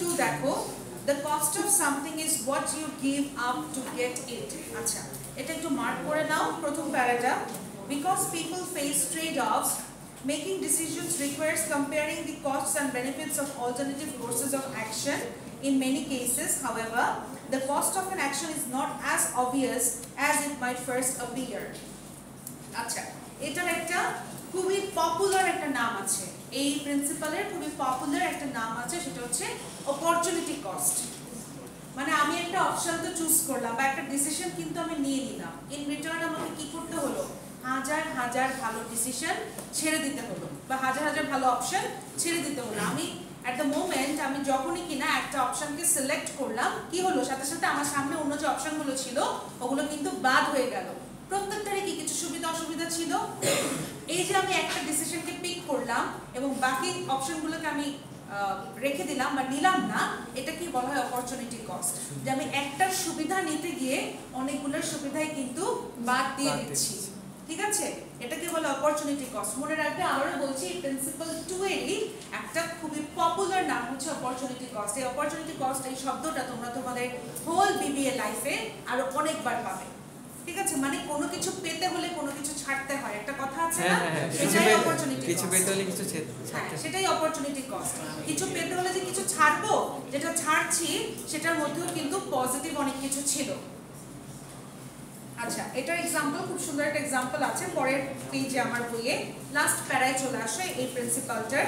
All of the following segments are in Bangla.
2 দেখো, the cost of something is what you give up to get it. আচ্ছা, এটা একটু মার্ক করে নাও প্রথম প্যারাটা। Because people face trade-offs, making decisions requires comparing the costs and benefits of alternative courses of action. In many cases, however, the cost of an action is not as obvious as it might first appear. আচ্ছা, এটার একটা খুবই পপুলার একটা নাম আছে, এই প্রিন্সিপালের খুবই পপুলার একটা নাম আছে, সেটা হচ্ছে অপরচুনিটি কস্ট। মানে আমি একটা অপশন তো চুজ করলাম বা একটা ডিসিশন কিন্তু আমি নিয়ে নিলাম, ইন রিটার্ন আমাকে কি করতে হলো, হাজার হাজার ভালো ডিসিশন ছেড়ে দিতে হলো বা হাজার হাজার ভালো অপশন ছেড়ে দিতে হলো। আমি অ্যাট দ্য মোমেন্ট আমি যখনই কিনা একটা অপশনকে সিলেক্ট করলাম, কি হলো, সাথে সাথে আমার সামনে অন্য যে অপশনগুলো ছিল ওগুলো কিন্তু বাদ হয়ে গেল। প্রত্যেকটারই কি কিছু সুবিধা অসুবিধা ছিল। এই যে আমি একটা ডিসিশনকে পিক করলাম এবং বাকি অপশনগুলোকে আমি রেখে দিলাম বা নিলাম না, এটা কি বলা হয় অপরচুনিটি কস্ট। যে আমি একটা সুবিধা নিতে গিয়ে অনেকগুলোর সুবিধাই কিন্তু বাদ দিয়ে দিচ্ছি, ঠিক আছে, এটাকে বলে অপরচুনিটি কস্ট। মনে রাখবে, আবারও বলছি, প্রিন্সিপাল 2 এরই একটা খুবই পপুলার নাম হচ্ছে অপরচুনিটি কস্ট। এই অপরচুনিটি কস্ট, এই শব্দটা তোমরা তোমাদের হোল বিবিএ লাইফে আরো অনেকবার পাবে, ঠিক আছে। মানে কোনো কিছু পেতে হলে কোনো কিছু ছাড়তে হয়, একটা কথা আছে না, সেটাই অপরচুনিটি কস্ট। কিছু পেতে হলে কিছু ছাড়তে, সেটাই অপরচুনিটি কস্ট। কিছু পেতে হলে যে কিছু ছাড়বো, যেটা ছাড়ছি সেটার মধ্যেও কিন্তু পজিটিভ অনেক কিছু ছিল। আচ্ছা, এটার এক্সাম্পল, খুব সুন্দর একটা এক্সাম্পল আছে পরের পেজে আমার বইয়ে, লাস্ট প্যারায় চলে আসে এই প্রিন্সিপালটার।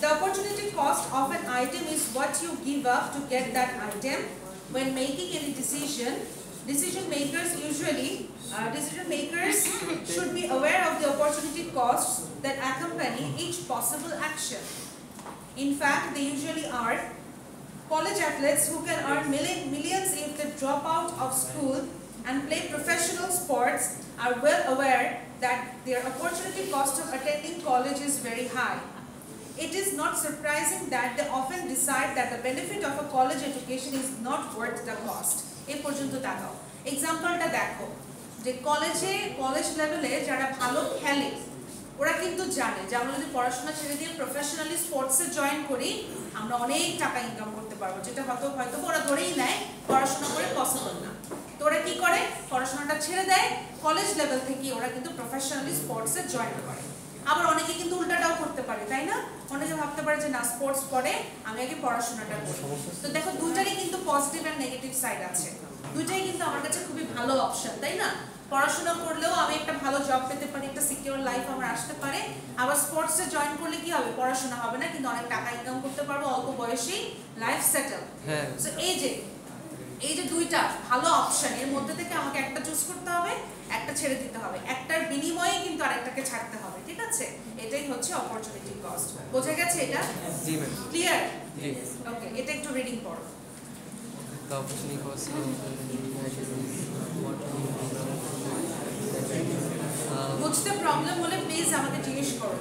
The opportunity cost of an item is what you give up to get that item. When making any decision makers should be aware of the opportunity costs that accompany each possible action. In fact, they usually are. College athletes who can earn millions if they drop out of school and play professional sports are well aware that their opportunity cost of attending college is very high. It is not surprising that they often decide that the benefit of a college education is not worth the cost. এই পর্যন্ত তাকাও, এক্সাম্পলটা দেখো, যে কলেজ লেভেলে যারা ভালো খেলে ওরা কিন্তু জানে যে আমরা যদি পড়াশোনা ছেড়ে দিয়ে প্রফেশনালি স্পোর্টসে জয়েন করি আমরা অনেক টাকা ইনকাম করতে পারবো, যেটা হয়তো ওরা ধরেই নেয় পড়াশোনা করে পসিবল না। তো ওরা কি করে, পড়াশোনাটা ছেড়ে দেয়, কলেজ লেভেল থেকে ওরা কিন্তু প্রফেশনালি স্পোর্টসে জয়েন করে। আবার অনেকে কিন্তু উল্টাটাও করতে পারে, তাই না, অনেকে ভাবতে পারে যে না, স্পোর্টস পরে আমি আগে পড়াশোনাটা করি। তো দেখো, দুটারই কিন্তু পজিটিভ এন্ড নেগেটিভ সাইড আছে, দুটাই কিন্তু আমার কাছে খুবই ভালো অপশন, তাই না। পড়াশোনা করলেও আমি একটা ভালো জব পেতে পারি, একটা সিকিউর লাইফ আমার আসতে পারে। আবার স্পোর্টসে জয়েন করলে কি হবে, পড়াশোনা হবে না কিন্তু অনেক টাকা ইনকাম করতে পারবো, অল্প বয়সেই লাইফ সেটেল। সো এই যে দুইটা ভালো অপশন, এর মধ্যে থেকে আমাকে একটা চুজ করতে হবে, একটা ছেড়ে দিতে হবে, একটার বিনিময়ে কিন্তু আরেকটাকে ছাড়তে হবে, ঠিক আছে। এটাই হচ্ছে অপরচুনিটি কস্ট। বোঝা গেছে এটা? জি ম্যাম। ক্লিয়ার? জি। ওকে, এটা একটু রিডিং পড়ো। The opportunity cost বুঝতে প্রবলেম হলে প্লিজ আমাকে জিজ্ঞেস করো।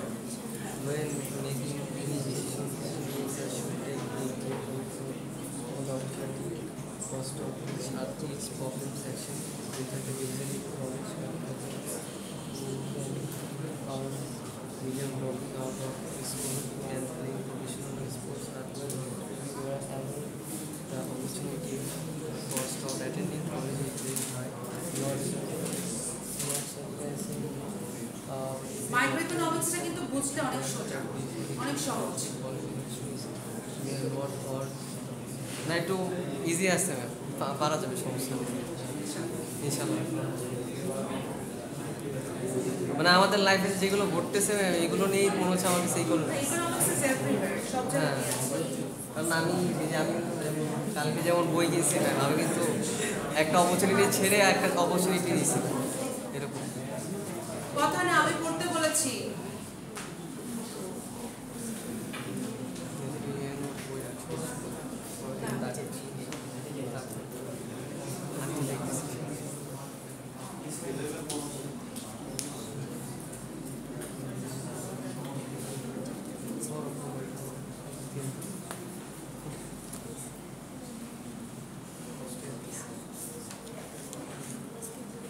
when making any decision, should take the cost of each problem section with the usually knowledge our million dropping out of school and playing professional sports are the opportunity cost of attending college is very high. মাইক্রোইকোনমিক্সটা কিন্তু বুঝতে অনেক সোজা, অনেক সহজ। না, একটু ইজি আছে, পারা যাবে, সমস্যা নেই ইনশাআল্লাহ। মানে আমাদের লাইফে যেগুলো ঘটতেছে এগুলো নিয়েই মনে হচ্ছে আমার কাছে এইগুলো। হ্যাঁ, কারণ আমি কালকে যেমন বই কিনছিলাম, আমি কিন্তু একটা অপরচুনিটি ছেড়ে একটা অপরচুনিটি নিয়েছি, এরকম কথা না, আমি পড়তে বলেছি।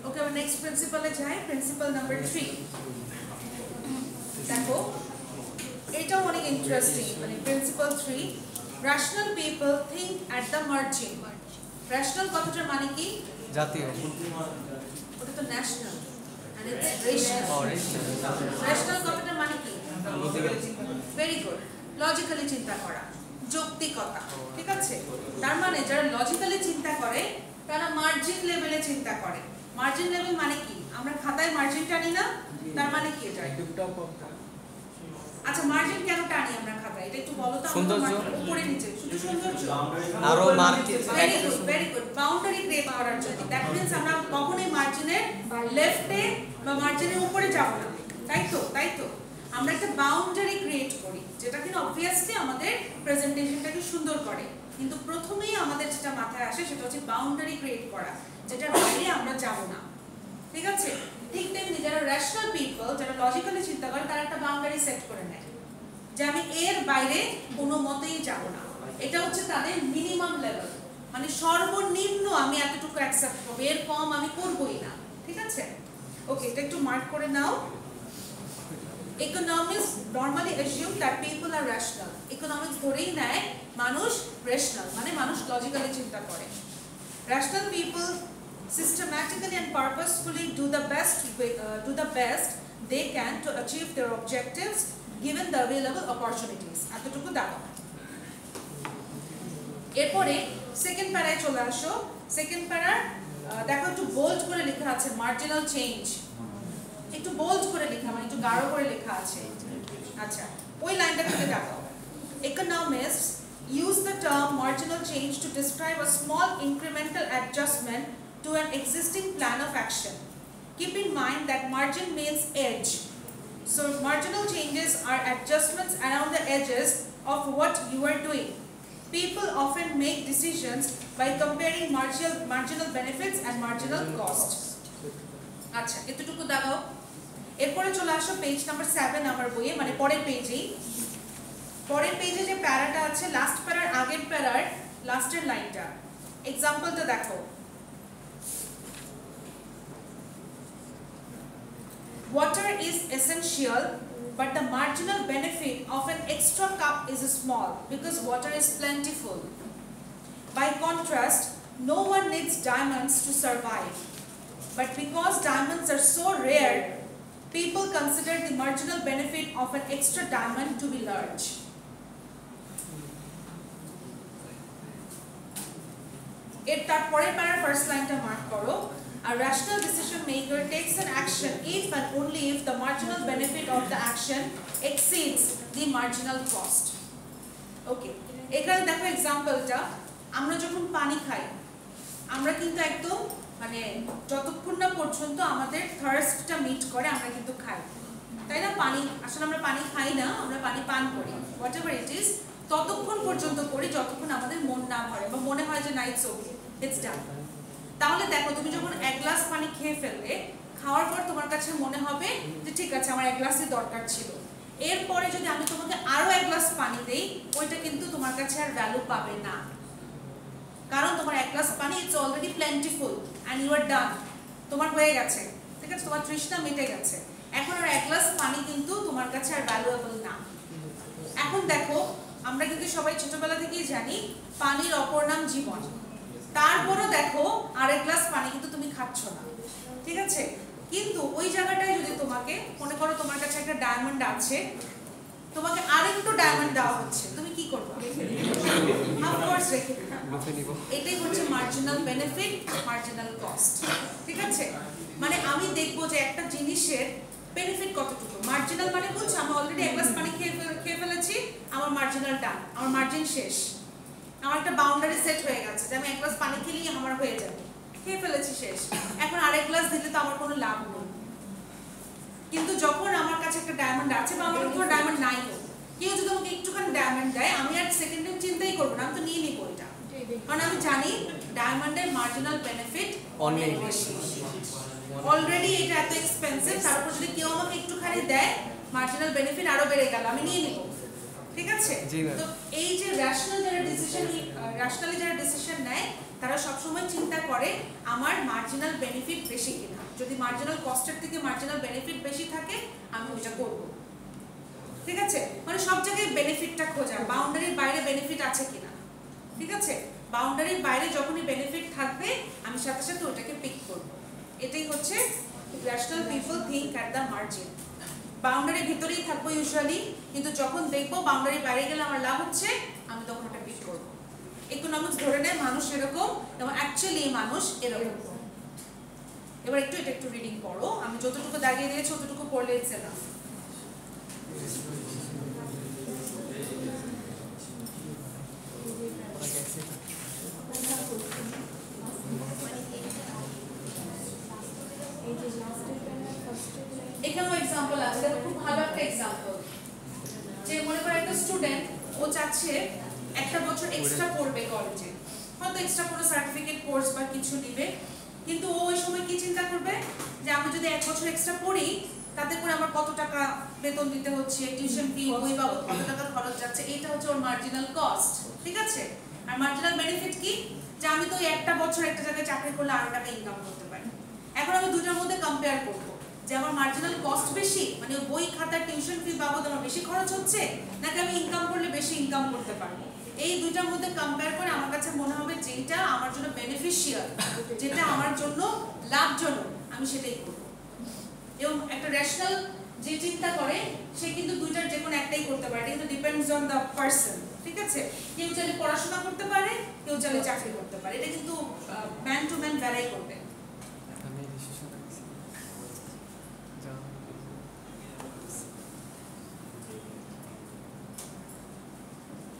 ওকে, আমরা নেক্সট প্রিন্সিপালে যাই, প্রিন্সিপাল নাম্বার 3। দেখো, এটাও অনেক ইন্টারেস্টিং মানে principal 3 rational people think at the margin rational কথাটার মানে কি জাতীয় ওটা তো national and it's rational rational কথাটার মানে কি ভেরি গুড লজিক্যালি চিন্তা করা যৌক্তিকতা ঠিক আছে তার মানে যারা লজিক্যালি চিন্তা করে তারা মার্জিন লেভেলে চিন্তা করে মার্জিন লেভেল মানে কি আমরা খাতায় মার্জিন টানি না তার মানে কি এটা আচ্ছা মার্জিন কেন টানি আমরা খাতায় এটা একটু বলো তো সৌন্দর্য উপরে নিচে শুধু সৌন্দর্য আরো margin very good boundary create করার জন্য দ্যাট মিন্স আমরা কখনোই মার্জিনের লেফটে বা মার্জিনের উপরে যাব না তাই তো আমরা একটা বাউন্ডারি ক্রিয়েট করি যেটা কিন্তু অবভিয়াসলি আমাদের প্রেজেন্টেশনটাকে সুন্দর করে কিন্তু প্রথমেই আমাদের যেটা মাথায় আসে সেটা হচ্ছে বাউন্ডারি ক্রিয়েট করা যেটার বাইরে আমরা যাব না ঠিক আছে ঠিক তেমনি যারা রেশনাল পিপল যারা লজিক্যালি চিন্তা করে তারা একটা বাউন্ডারি সেট করে নেয় যে আমি এর বাইরে কোনো মতেই যাব না এটা হচ্ছে তাদের মিনিমাম লেভেল মানে সর্বনিম্ন আমি এতটুকু অ্যাকসেপ্ট করব এর কম আমি করবই না ঠিক আছে ওকে এটা একটু মার্ক করে নাও Economists normally assume that people are rational. Economics ধরেই নেয় মানুষ rational মানে মানুষ logically চিন্তা করে. Rational people systematically and purposefully do the best they can to achieve their objectives given the available opportunities. এতটুকু দাও। এরপরে সেকেন্ড প্যারায় চলে আসো সেকেন্ড প্যারার দেখো একটু বোল্ড করে লেখা আছে মার্জিনাল চেঞ্জ একটু বোল্ড করে লেখা মানে একটু গাঢ় করে লেখা আছে আচ্ছা ওই লাইনটা থেকে দেখো economists use the term marginal change to describe a small incremental adjustment to an existing plan of action keep in mind that margin means edge so marginal changes are adjustments around the edges of what you are doing people often make decisions by comparing marginal benefits and marginal costs আচ্ছা এতটুকু দাও এরপরে চলে আসো পেজ নাম্বার 7 আমার বইয়ে মানে পরের পেজে যে প্যারাটা আছে লাস্ট প্যারার আগের প্যারার লাস্টের লাইনটা एग्जांपलটা দেখো water is essential but the marginal benefit of an extra cup is small because water is plentiful by contrast no one needs diamonds to survive but because diamonds are so rare people consider the marginal benefit of an extra diamond to be large এর তারপরে প্যারার ফার্স্ট লাইনটা মার্ক করো a rational decision maker takes an action if and only if the marginal benefit of the action exceeds the marginal cost ওকে এখানে দেখো एग्जांपलটা আমরা যখন পানি খাই আমরা কিন্তু একদম মানে যতক্ষণ না পর্যন্ত আমাদের থার্স্টটা মিট করে আমরা কিন্তু খাই তাই না পানি আসলে আমরা পানি খাই না আমরা পানি পান করি হোয়াটএভার ইট ইজ ততক্ষণ পর্যন্ত করি যতক্ষণ আমাদের মন না ভরে বা মনে হয় যে না ইটস ওকে ইটস ডান তাহলে দেখো তুমি যখন এক গ্লাস পানি খেয়ে ফেললে খাওয়ার পর তোমার কাছে মনে হবে যে ঠিক আছে আমার এক গ্লাসই দরকার ছিল এরপরে যদি আমি তোমাকে আরো এক গ্লাস পানি দেই ওইটা কিন্তু তোমার কাছে আর ভ্যালু পাবে না কারণ তোমার এক গ্লাস পানি it's already plentiful and you are done তোমার হয়ে গেছে ঠিক আছে তোমার তৃষ্ণা মিটে গেছে এখন আর এক গ্লাস পানি কিন্তু তোমার কাছে আর ভ্যালুয়েবল না এখন দেখো আমরা কিন্তু সবাই ছোটবেলা থেকেই জানি পানির অপর নাম জীবন তারপরও দেখো আরেক গ্লাস পানি কিন্তু তুমি খাচ্ছ না ঠিক আছে কিন্তু ওই জায়গাটায় যদি তোমাকে মনে করো তোমার কাছে একটা ডায়মন্ড আছে তোমাকে আরেকটু ডায়মন্ড দেওয়া হচ্ছে তুমি কি করবে অফ কোর্স রেখে নিব এটাই হচ্ছে মার্জিনাল বেনিফিট মার্জিনাল কস্ট ঠিক আছে মানে আমি দেখব যে একটা জিনিসের বেনিফিট কতটুকু মার্জিনাল মানে বুঝছো আমি অলরেডি এক গ্লাস পানি খেয়ে ফেলেছি আমার মার্জিনাল ডান আমার মার্জিন শেষ আমার একটা বাউন্ডারি সেট হয়ে গেছে যে আমি এক গ্লাস পানি খেলেই আমার হয়ে যাবে খেয়ে ফেলেছি শেষ এখন আরেক গ্লাস দিলে তো আমার কোনো লাভ নেই কিন্তু যখন আমার কাছে একটা ডায়মন্ড আছে বা আমার কোনো ডায়মন্ড নাই কেউ যদি আমাকে একটুখানি ডায়মন্ড দেয় আমি আর সেকেন্ড টাইম চিন্তাই করবো না আমি তো নিয়ে নিবো এটা কারণ আমি জানি ডায়মন্ডের মার্জিনাল বেনিফিট অনেক বেশি অলরেডি এটা এত এক্সপেন্সিভ তারপর যদি কেউ আমাকে একটুখানি দেয় মার্জিনাল বেনিফিট আরো বেড়ে গেল আমি নিয়ে নিব ঠিক আছে তো এই যে রেশনালি যারা ডিসিশন নেয় তারা সব সময় চিন্তা করে আমার মার্জিনাল বেনিফিট বেশি কিনা যদি মার্জিনাল কস্টের থেকে মার্জিনাল বেনিফিট বেশি থাকে আমি ওটা করব ঠিক আছে, মানে সব জায়গায় বেনিফিটটা খোঁজা, বাউন্ডারির বাইরে বেনিফিট আছে কিনা। ঠিক আছে, বাউন্ডারির বাইরে যখনই বেনিফিট থাকবে আমি সাথে সাথে ওটাকে পিক করব। এটাই হচ্ছে rational people think at the margin. বাউন্ডারির ভিতরেই থাকবো ইউজুয়ালি, কিন্তু যখন দেখবো বাউন্ডারির বাইরে গেলে আমার লাভ হচ্ছে আমি তখন ওটা পিক করবো। ইকোনমিক্স ধরে নেয় মানুষ এরকম এবং অ্যাকচুয়ালি মানুষ এরকম। এবার একটু এটা একটু রিডিং পড়ো, আমি যতটুকু দাঁড়িয়ে দিয়েছি ততটুকু পড়লে ইচ্ছে না। এখানেও এক্সাম্পল আছে, দেখো খুব ভালো একটা এক্সাম্পল। যে মনে করো একটা স্টুডেন্ট, ও চাচ্ছে একটা বছর এক্সট্রা পড়বে কলেজে, হয়তো এক্সট্রা কোনো সার্টিফিকেট কোর্স বা কিছু নিবে, কিন্তু ও ওই সময় কি চিন্তা করবে যে আমি যদি এক বছর এক্সট্রা পড়ি তাতে করে আমার কত টাকা বেতন দিতে হচ্ছে, টিউশন ফি, বই বাবদ কত টাকা খরচ যাচ্ছে, এইটা হচ্ছে ওর মার্জিনাল কস্ট। ঠিক আছে, আর মার্জিনাল বেনিফিট কি, যে আমি তো একটা বছর একটা জায়গায় চাকরি করলে আরো টাকা ইনকাম করতে পারি। এখন আমি দুটোর মধ্যে কম্পেয়ার করবো যে আমার মার্জিনাল কস্ট বেশি, মানে বই খাতা টিউশন ফি বাবদ আমার বেশি খরচ হচ্ছে, নাকি আমি ইনকাম করলে বেশি ইনকাম করতে পারবো। এই দুইটার মধ্যে কম্পেয়ার করে আমার কাছে মনে হবে যেটা আমার জন্য বেনিফিশিয়াল, যেটা আমার জন্য লাভজনক, আমি সেটাই করব। এবং একটা রেশনাল যে চিন্তা করে সে কিন্তু দুইটার যে কোনো একটাই করতে পারে, এটা কিন্তু ডিপেন্ডস অন দ্য পারসন। ঠিক আছে, কেউ চাইলে পড়াশোনা করতে পারে, কেউ চাইলে চাকরি করতে পারে, এটা কিন্তু ম্যান টু ম্যান ভ্যারি করবে।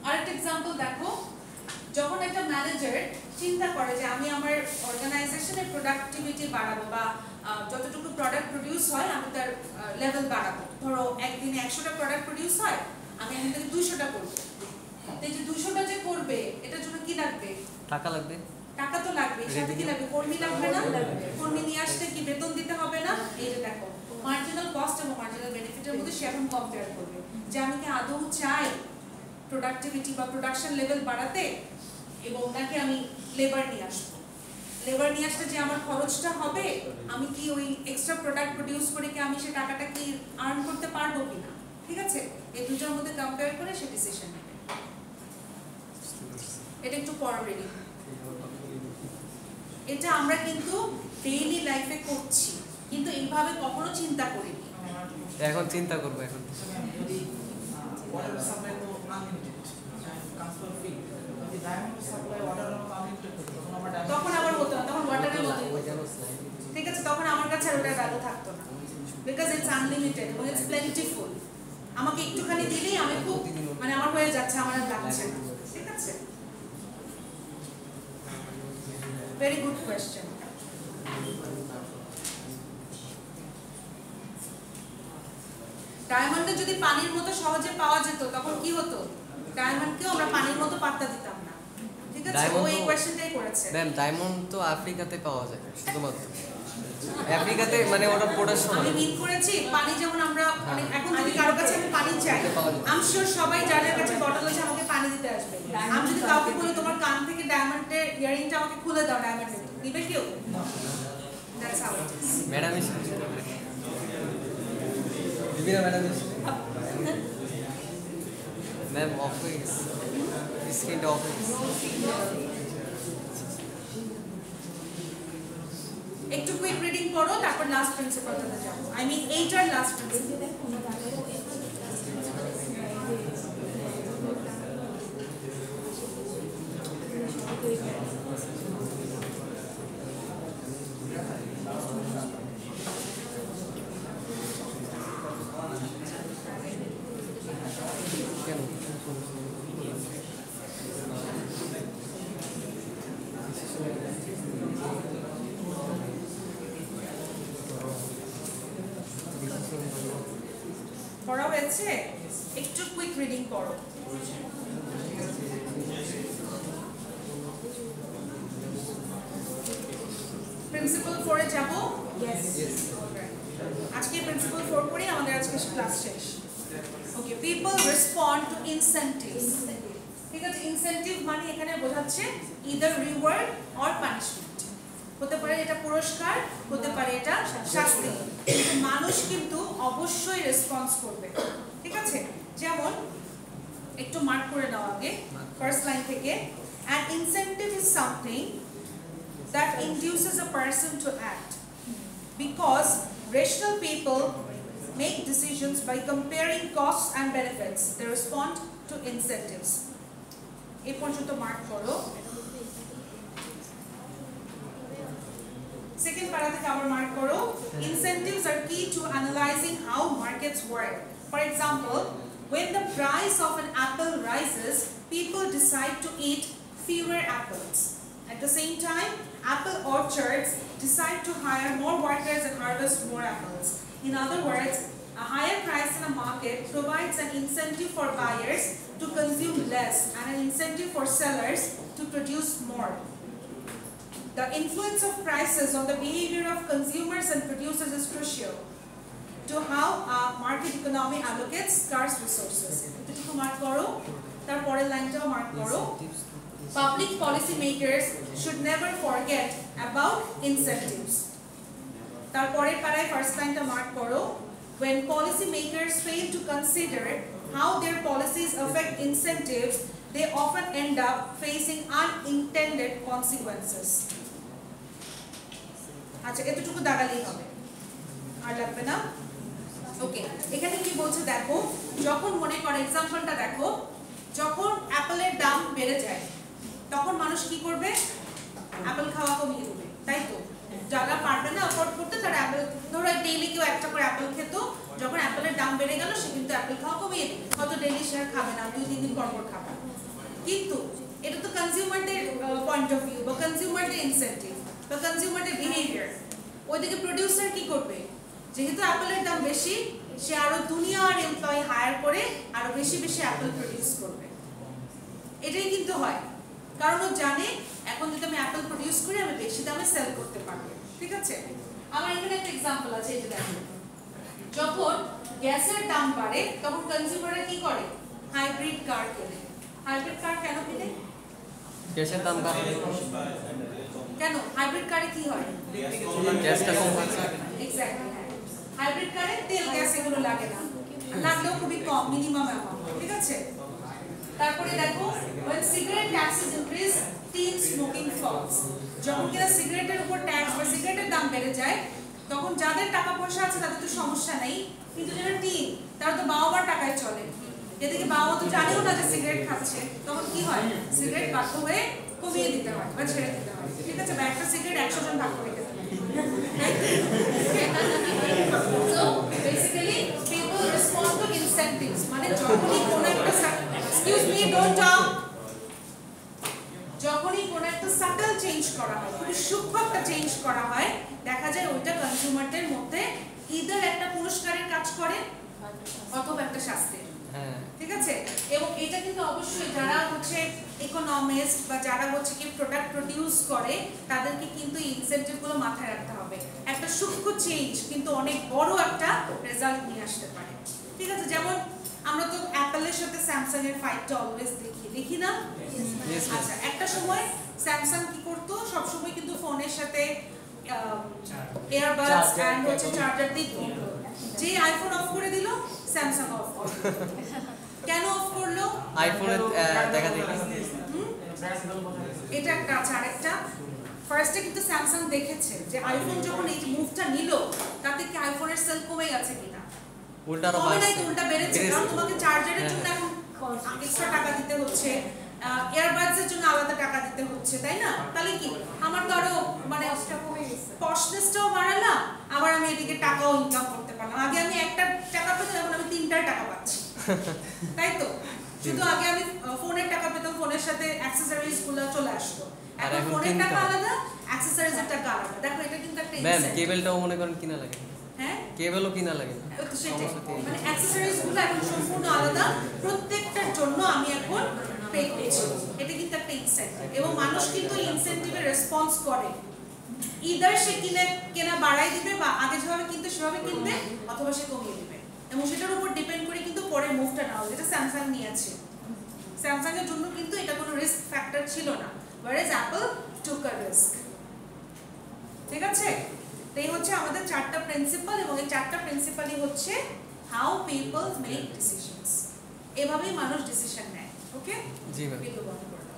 আরেকটা এক্সাম্পল দেখো, যখন একটা ম্যানেজার চিন্তা করে যে আমি আমার অর্গানাইজেশনের প্রোডাক্টিভিটি বাড়াবো বা যতটুকু প্রোডাক্ট প্রডিউস হয় আমি তার লেভেল বাড়াবো, ধরো একদিনে 100টা প্রোডাক্ট প্রডিউস হয়, আমি এখান থেকে 200টা করবো। এই যে 200টা যে করবে এটার জন্য কি লাগবে? টাকা লাগবে। টাকা তো লাগবে, সাথে কি লাগবে? কর্মী লাগবে না? কর্মী নিয়ে আসতে কি বেতন দিতে হবে না? এই যে দেখো মার্জিনাল কস্ট এবং মার্জিনাল বেনিফিটের মধ্যে সে এখন কম্পেয়ার করবে যে আমি কি আদৌ চাই প্রোডাক্টিভিটি বা প্রোডাকশন লেভেল বাড়াতে, এবং নাকি আমি লেবার নিয়ে আসবো। লেবার নিয়ে আসতে যে আমার খরচটা হবে, আমি কি ওই এক্সট্রা প্রোডাক্ট প্রডিউস করে কি আমি সে টাকাটা কি আর্ন করতে পারবো কিনা। ঠিক আছে, এই দুটোর মধ্যে কম্পেয়ার করে সে ডিসিশন নেবে। এটা একটু পড়া রেডি। এটা আমরা কিন্তু ডেইলি লাইফে করছি, কিন্তু এইভাবে কখনো চিন্তা করিনি। এখন চিন্তা করবো। এখন তখন আবার হতো না, তখন ওয়াটারের মতো। ঠিক আছে, তখন আমার কাছে আর ওটার ভ্যালু থাকতো না, বিকজ ইটস আনলিমিটেড এবং ইটস প্লেন্টিফুল। আমাকে একটুখানি দিলেই আমি খুব মানে আমার হয়ে যাচ্ছে, আমার আর লাগছে না। ঠিক আছে, ভেরি গুড কোয়েশ্চেন। ডায়মন্ডে যদি পানির মতো সহজে পাওয়া যেত তখন কি হতো? ডায়মন্ডকেও আমরা পানির মতো পাত্তা দিতাম না। ঠিক আছে, ও এই কোয়েশ্চেনটাই করেছে। ম্যাম ডায়মন্ড তো আফ্রিকাতে পাওয়া যায় শুধুমাত্র, আফ্রিকাতে, মানে ওটা প্রোডাকশন। আমি মিন করেছি পানি যেমন আমরা অনেক, এখন যদি কারো কাছে আমি পানি চাই, আই এম শিওর সবাই যাদের কাছে বটল আছে আমাকে পানি দিতে আসবে। আমি যদি কাউকে বলি তোমার কান থেকে ডায়মন্ডের ইয়ারিংটা আমাকে খুলে দাও, ডায়মন্ডের দিবে কেউ? That's how it is. Madam বিবিনা madam ma'am office screen office. একটু কুইক রিডিং পড়ো, তারপর লাস্ট প্রিন্সিপালটাতে যাবো। আই মিন এইটার লাস্ট প্রিন্সিপাল। পড়া হয়েছে? একটু কুইক রিডিং পড়ো। প্রিন্সিপাল 4 এ যাব। আজকে প্রিন্সিপাল 4 পড়ি, আমাদের আজকে ক্লাস শেষ। ওকে, পিপল রেসপন্ড টু ইনসেন্টিভস। ঠিক আছে, ইনসেন্টিভ মানে এখানে বোঝাচ্ছে ইদার রিওয়ার্ড অর পানিশমেন্ট। হতে পারে এটা পুরস্কার, হতে পারে এটা শাস্তি। মানুষ কিন্তু অবশ্যই রেসপন্স করবে। ঠিক আছে, যেমন একটু মার্ক করে নাও আগে ফার্স্ট লাইন থেকে an incentive is something that induces a person to act because rational people make decisions by comparing costs and benefits. They respond to incentives. এই পর্যন্ত মার্ক করো। Second para থেকে আবার মার্ক করো। Incentives are key to analyzing how markets work. For example, when the price of an apple rises, people decide to eat fewer apples. At the same time, apple orchards decide to hire more workers and harvest more apples. In other words, a higher price in a market provides an incentive for buyers to consume less and an incentive for sellers to produce more. The influence of prices on the behavior of consumers and producers is crucial to how a market economy allocates scarce resources. এটুকু মার্ক করো, তারপরের লাইনটাও মার্ক করো। Public policy makers should never forget about incentives. তারপরের পারায় ফার্স্ট লাইনটা মার্ক করো। When policy makers fail to consider how their policies affect incentives, they often end up facing unintended consequences. আচ্ছা, এতটুকু দাগালেই হবে, আর লাগবে না। ওকে, এখানে কি বলছে দেখো, যখন মনে করো এক্সাম্পলটা দেখো, যখন অ্যাপেলের দাম বেড়ে যায় তখন মানুষ কি করবে? অ্যাপেল খাওয়া কমিয়ে দেবে, তাই তো? যারা পারবে না অ্যাফোর্ড করতে তারা অ্যাপেল, ধরো ডেইলি কেউ একটা করে অ্যাপেল খেত, যখন অ্যাপেলের দাম বেড়ে গেল সে কিন্তু অ্যাপেল খাওয়া কমিয়ে দেবে, হয়তো ডেইলি সে আর খাবে না, 2-3 দিন পর পর খাবে। কিন্তু এটা তো কনজিউমারদের পয়েন্ট অফ ভিউ বা কনজিউমারদের ইনসেন্টিভ বা কনজিউমারদের বিহেভিয়ার। ওইদিকে প্রডিউসার কি করবে? যেহেতু অ্যাপেলের দাম বেশি, সে আরো দুনিয়ার এমপ্লয়ি হায়ার করে আরো বেশি বেশি অ্যাপেল প্রডিউস করবে। এটাই কিন্তু হয়, কারণ ও জানে এখন যদি আমি অ্যাপেল প্রডিউস করি আমি বেশি দামে সেল করতে পারবো। ঠিক আছে, আমার এখানে একটা এক্সাম্পল আছে, এই যে দেখো, যখন গ্যাসের দাম বাড়ে তখন কনজিউমাররা কি করে? হাইব্রিড কার কেনে। হাইব্রিড কার কেন কেনে? গ্যাসের দাম বাড়ে কেন? হাইব্রিড কারে কি হয়? গ্যাসটা কম হচ্ছে। এক্স্যাক্টলি, হ্যাঁ, হাইব্রিড কারে তেল গ্যাস এগুলো লাগে না, লাগলেও খুবই কম, মিনিমাম অ্যামাউন্ট। ঠিক আছে, তারপরে দেখো, when cigarette taxes increase, teen smoking falls. যখন কিনা সিগারেটের উপর ট্যাক্স বা সিগারেটের দাম বেড়ে যায় তখন যাদের টাকা পয়সা আছে তাদের তো সমস্যা নেই, কিন্তু যারা টিন তারা তো বাবা মার টাকায় চলে, এদিকে বাবা মা তো জানেও না যে সিগারেট খাচ্ছে, তখন কি হয়? সিগারেট বাধ্য হয়ে কমিয়ে দিতে হয় বা ছেড়ে দিতে হয়। ঠিক আছে, বা একটা সিগারেট 100 জন ভাগ করে খেতে হয়। So basically people respond to incentives, মানে যখনই কোনো একটা, excuse me, don't talk, যখনই কোনো একটা সাটল চেঞ্জ করা হয়, খুব সূক্ষ্ম একটা চেঞ্জ করা হয়, দেখা যায় ওইটা কনজিউমারদের মধ্যে ইদার একটা পুরস্কারের কাজ করে অথবা একটা শাস্তির। ঠিক আছে, এবং এটা কিন্তু অবশ্যই যারা হচ্ছে ইকোনমিস্ট বা যারা হচ্ছে কি প্রোডাক্ট প্রডিউস করে তাদেরকে কিন্তু ইনসেন্টিভ গুলো মাথায় রাখতে হবে। একটা সূক্ষ্ম চেঞ্জ কিন্তু অনেক বড় একটা রেজাল্ট নিয়ে আসতে পারে। ঠিক আছে, যেমন আমরা তো অ্যাপলের সাথে স্যামসাং এর ফাইটটা অলওয়েজ দেখি না? আচ্ছা, একটা সময় স্যামসাং কি করতো, সব সময় কিন্তু ফোনের সাথে এয়ারবাডস এন্ড হচ্ছে চার্জার দিত, যে আইফোন অফ করে দিল স্যামসাং অফ করলো। কেন অফ করলো? আইফোনের দেখা দেখি এটা একটা আছে। আরেকটা, ফার্স্টে কিন্তু স্যামসাং দেখেছে যে আইফোন যখন এই মুভটা নিল তাতে কি আইফোনের সেল কমে গেছে কিনা, উল্টা আরো বাড়ছে, উল্টা বেড়েছে, কারণ তোমাকে চার্জারের জন্য এখন এক্সট্রা টাকা দিতে হচ্ছে, এয়ারবাডস এর জন্য আলাদা টাকা দিতে হচ্ছে, তাই না? তাহলে কি আমার তো আরো মানে পশনেসটাও বাড়ালাম, আবার আমি এদিকে টাকাও ইনকাম করতে পারলাম। আগে আমি একটা টাকা পেতাম, এখন আমি 3টা টাকা পাচ্ছি, তাই তো? শুধু আগে আমি ফোনের টাকা পেতাম, ফোনের সাথে অ্যাকসেসরিজ গুলো চলে আসতো, এখন ফোনের টাকা আলাদা, অ্যাকসেসরিজ এর টাকা আলাদা। দেখো এটা কিন্তু একটা ম্যাম কেবলটাও মনে করেন কিনা লাগে, হ্যাঁ কেবলও কিনা লাগে, মানে অ্যাকসেসরিজ গুলো এখন সম্পূর্ণ আলাদা, প্রত্যেকটার জন্য আমি এখন পে করছি। এটা কিন্তু একটা ইনসেন্টিভ, এবং মানুষ কিন্তু ইনসেন্টিভে রেসপন্স করে, ইদার সে কেনা বাড়াই দিবে বা আগে যেভাবে কিন্তু সেভাবে কিনবে, অথবা সে কমিয়ে দিবে, এবং সেটার উপর ডিপেন্ড করে কিন্তু পরে মুভটা নাও, যেটা স্যামসাং নিয়েছে। স্যামসাং এর জন্য কিন্তু এটা কোনো রিস্ক ফ্যাক্টর ছিল না, whereas Apple took a risk। ঠিক আছে, তো এই হচ্ছে আমাদের 4টা প্রিন্সিপাল, এবং এই 4টা প্রিন্সিপালই হচ্ছে হাউ পিপল মেক ডিসিশনস। এভাবেই মানুষ ডিসিশন নেয়। ওকে, জি ম্যাম। ভিডিও বন্ধ করে দাও।